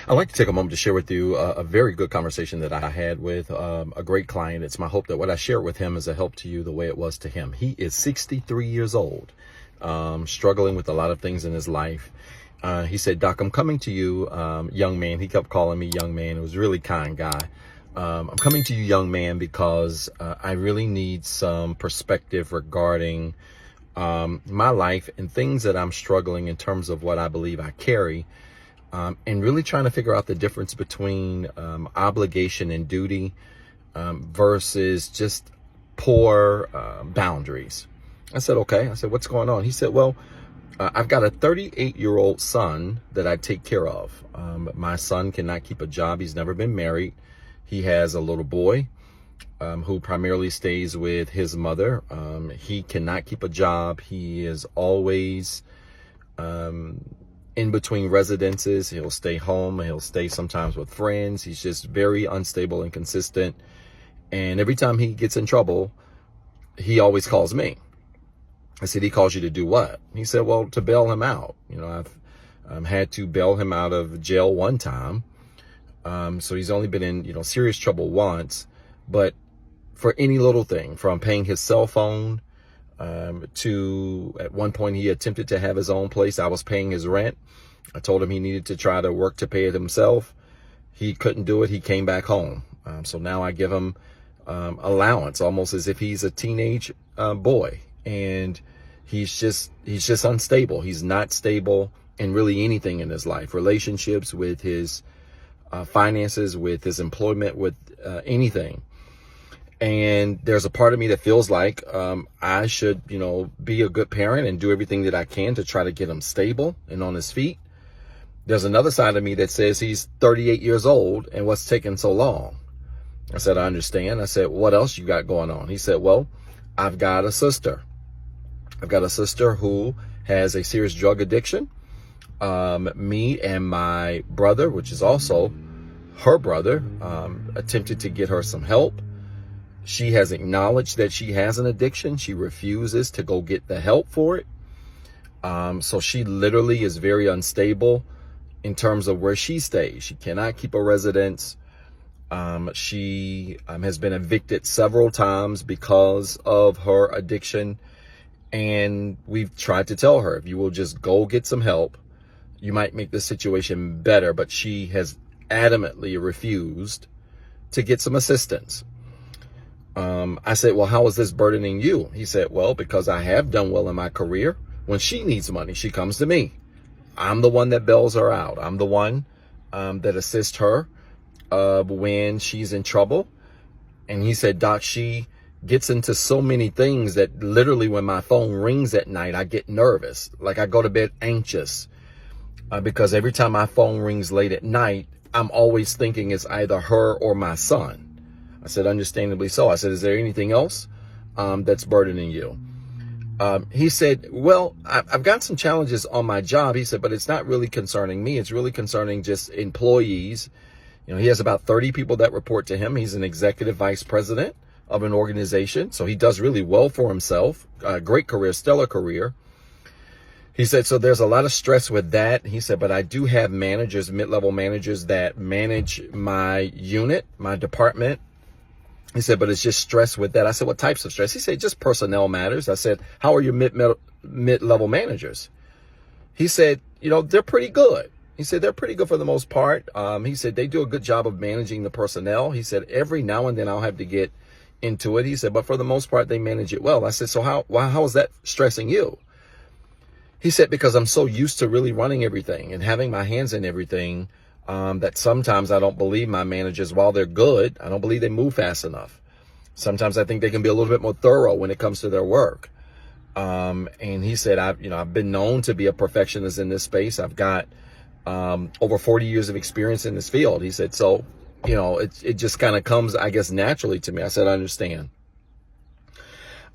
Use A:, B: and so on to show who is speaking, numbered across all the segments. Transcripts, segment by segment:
A: I'd like to take a moment to share with you a very good conversation that I had with a great client. It's my hope that what I share with him is a help to you the way it was to him. He is 63 years old, struggling with a lot of things in his life. He said, "Doc, I'm coming to you, young man." He kept calling me young man. It was a really kind guy. I'm coming to you, young man, because I really need some perspective regarding my life and things that I'm struggling in terms of what I believe I carry. And really trying to figure out the difference between obligation and duty versus just poor boundaries. I said, okay. I said, what's going on? He said, well, I've got a 38-year-old son that I take care of. My son cannot keep a job. He's never been married. He has a little boy who primarily stays with his mother. He cannot keep a job. He is always in between residences. He'll stay home. He'll stay sometimes with friends. He's just very unstable and consistent. And every time he gets in trouble, he always calls me. I said, he calls you to do what? He said, well, to bail him out. You know, I've had to bail him out of jail one time. So he's only been in, serious trouble once. But for any little thing, from paying his cell phone, to at one point he attempted to have his own place. I was paying his rent. I told him he needed to try to work to pay it himself. He couldn't do it. He came back home. So now I give him allowance, almost as if he's a teenage boy. And he's just unstable. He's not stable in really anything in his life, relationships, with his finances, with his employment, with anything. And there's a part of me that feels like I should, be a good parent and do everything that I can to try to get him stable and on his feet. There's another side of me that says he's 38 years old and what's taking so long? I said, I understand. I said, what else you got going on? He said, well, I've got a sister. I've got a sister who has a serious drug addiction. Me and my brother, which is also her brother, attempted to get her some help. She has acknowledged that she has an addiction. She refuses to go get the help for it. So she literally is very unstable in terms of where she stays. She cannot keep a residence. She has been evicted several times because of her addiction. And we've tried to tell her, if you will just go get some help, you might make the situation better. But she has adamantly refused to get some assistance. I said, well, how is this burdening you? He said, well, because I have done well in my career. When she needs money, she comes to me. I'm the one that bails her out. I'm the one that assists her when she's in trouble. And he said, Doc, she gets into so many things that literally when my phone rings at night, I get nervous. Like I go to bed anxious because every time my phone rings late at night, I'm always thinking it's either her or my son. I said, understandably so. I said, is there anything else that's burdening you? He said, well, I've got some challenges on my job. He said, but it's not really concerning me. It's really concerning just employees. He has about 30 people that report to him. He's an executive vice president of an organization. So he does really well for himself. Great career, stellar career. He said, so there's a lot of stress with that. He said, but I do have managers, mid-level managers that manage my unit, my department. He said, but it's just stress with that. I said, what types of stress? He said, just personnel matters. I said, how are your mid-level managers? He said, they're pretty good. He said, they're pretty good for the most part. He said, they do a good job of managing the personnel. He said, every now and then I'll have to get into it. He said, but for the most part, they manage it well. I said, so how is that stressing you? He said, because I'm so used to really running everything and having my hands in everything, that sometimes I don't believe my managers, while they're good, I don't believe they move fast enough. Sometimes I think they can be a little bit more thorough when it comes to their work. And he said, I've been known to be a perfectionist in this space. I've got over 40 years of experience in this field. He said, so, it just kind of comes, I guess, naturally to me. I said, I understand.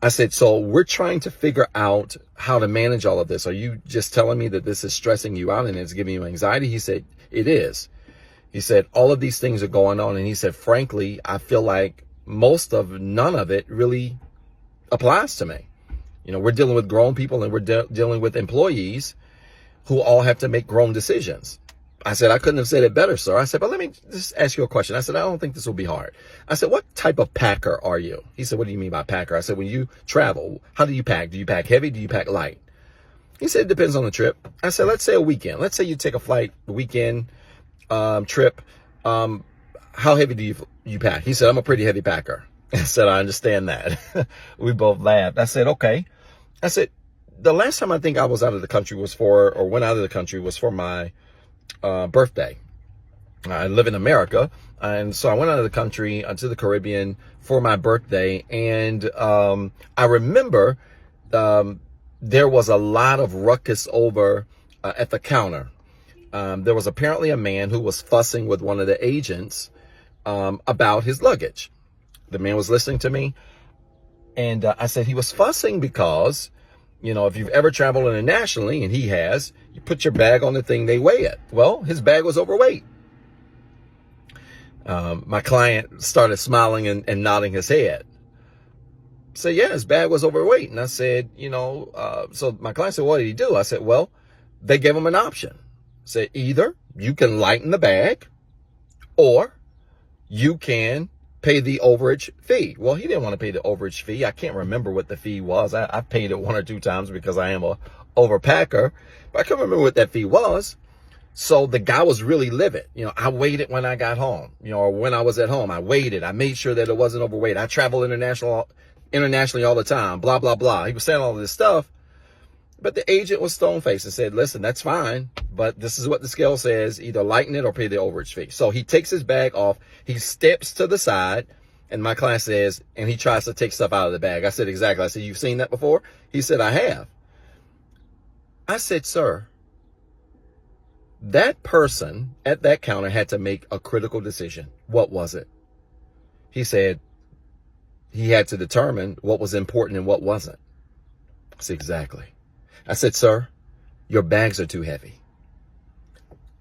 A: I said, so we're trying to figure out how to manage all of this. Are you just telling me that this is stressing you out and it's giving you anxiety? He said, it is. He said, all of these things are going on. And he said, frankly, I feel like none of it really applies to me. We're dealing with grown people and we're dealing with employees who all have to make grown decisions. I said, I couldn't have said it better, sir. I said, but let me just ask you a question. I said, I don't think this will be hard. I said, what type of packer are you? He said, what do you mean by packer? I said, when you travel, how do you pack? Do you pack heavy? Do you pack light? He said, it depends on the trip. I said, let's say a weekend. Let's say you take a flight, a weekend trip. How heavy do you pack? He said, I'm a pretty heavy packer. I said, I understand that. We both laughed. I said, okay. I said, the last time I think I was out of the country went out of the country was for my birthday. I live in America, and so I went out of the country to the Caribbean for my birthday, and I remember there was a lot of ruckus over at the counter. There was apparently a man who was fussing with one of the agents about his luggage. The man was listening to me, and I said he was fussing because, you know, if you've ever traveled internationally, and he has, you put your bag on the thing, they weigh it. Well, his bag was overweight. My client started smiling and nodding his head. So yeah, his bag was overweight. And I said, you know, so my client said, what did he do? I said, well, they gave him an option. Said either you can lighten the bag or you can pay the overage fee. Well, he didn't want to pay the overage fee. I can't remember what the fee was. I paid it 1 or 2 times because I am a overpacker, but I can't remember what that fee was. So the guy was really livid. You know, I waited when I got home, you know, or when I was at home, I waited. I made sure that it wasn't overweight. I travel internationally all the time, blah, blah, blah. He was saying all of this stuff, but the agent was stone-faced and said, listen, that's fine, but this is what the scale says, either lighten it or pay the overage fee. So he takes his bag off, he steps to the side, and my client says, and he tries to take stuff out of the bag. I said, exactly. I said, you've seen that before? He said, I have. I said, sir, that person at that counter had to make a critical decision. What was it? He said he had to determine what was important and what wasn't. I said, exactly. I said, sir, your bags are too heavy.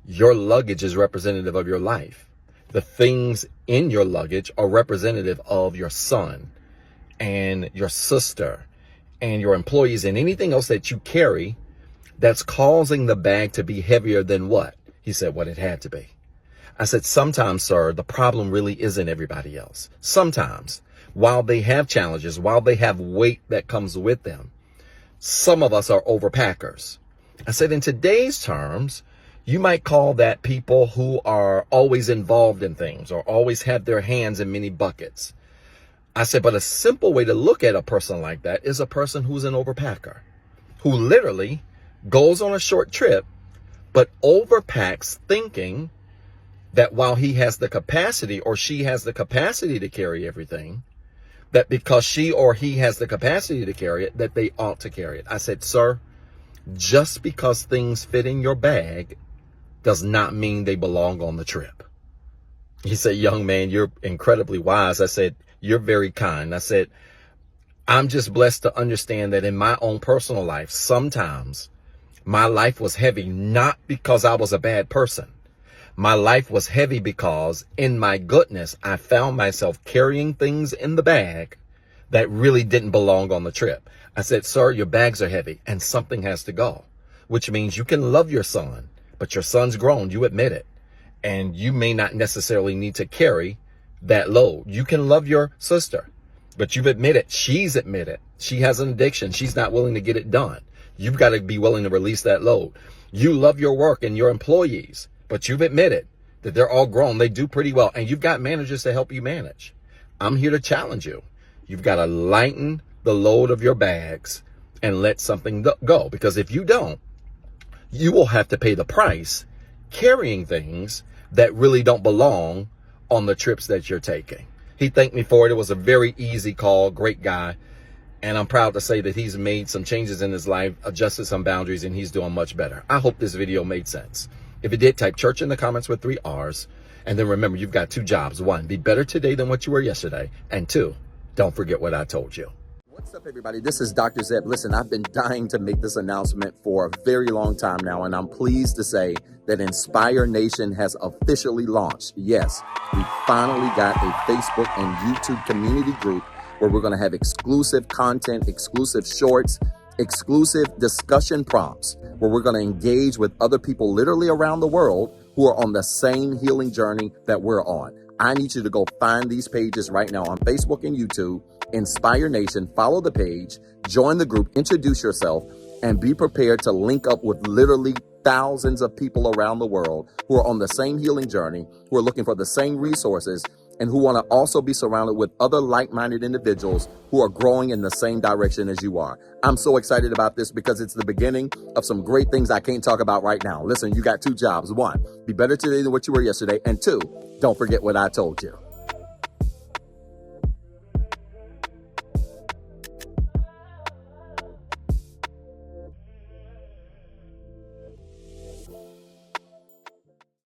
A: Your luggage is representative of your life. The things in your luggage are representative of your son and your sister and your employees and anything else that you carry that's causing the bag to be heavier than what? He said, what it had to be. I said, sometimes, sir, the problem really isn't everybody else. Sometimes, while they have challenges, while they have weight that comes with them, some of us are overpackers. I said, in today's terms, you might call that people who are always involved in things or always have their hands in many buckets. I said, but a simple way to look at a person like that is a person who's an overpacker, who literally goes on a short trip, but overpacks thinking that while he has the capacity or she has the capacity to carry everything, that because she or he has the capacity to carry it, that they ought to carry it. I said, sir, just because things fit in your bag does not mean they belong on the trip. He said, young man, you're incredibly wise. I said, you're very kind. I said, I'm just blessed to understand that in my own personal life, sometimes my life was heavy, not because I was a bad person. My life was heavy because in my goodness, I found myself carrying things in the bag that really didn't belong on the trip. I said, sir, your bags are heavy and something has to go, which means you can love your son, but your son's grown. You admit it. And you may not necessarily need to carry that load. You can love your sister, but you've admitted, she's admitted she has an addiction. She's not willing to get it done. You've got to be willing to release that load. You love your work and your employees, but you've admitted that they're all grown. They do pretty well. And you've got managers to help you manage. I'm here to challenge you. You've got to lighten the load of your bags and let something go. Because if you don't, you will have to pay the price carrying things that really don't belong on the trips that you're taking. He thanked me for it. It was a very easy call. Great guy. And I'm proud to say that he's made some changes in his life, adjusted some boundaries, and he's doing much better. I hope this video made sense. If it did, type church in the comments with 3 R's. And then remember, you've got 2 jobs. 1, be better today than what you were yesterday. And 2, don't forget what I told you. What's up, everybody? This is Dr. Zeb. Listen, I've been dying to make this announcement for a very long time now, and I'm pleased to say that Inspire Nation has officially launched. Yes, we finally got a Facebook and YouTube community group where we're going to have exclusive content, exclusive shorts, exclusive discussion prompts, where we're going to engage with other people literally around the world who are on the same healing journey that we're on. I need you to go find these pages right now on Facebook and YouTube. Inspire Nation, follow the page, join the group, introduce yourself, and be prepared to link up with literally thousands of people around the world who are on the same healing journey, who are looking for the same resources, and who want to also be surrounded with other like-minded individuals who are growing in the same direction as you are. I'm so excited about this because it's the beginning of some great things I can't talk about right now. Listen, you got 2 jobs. 1, be better today than what you were yesterday. And 2, don't forget what I told you.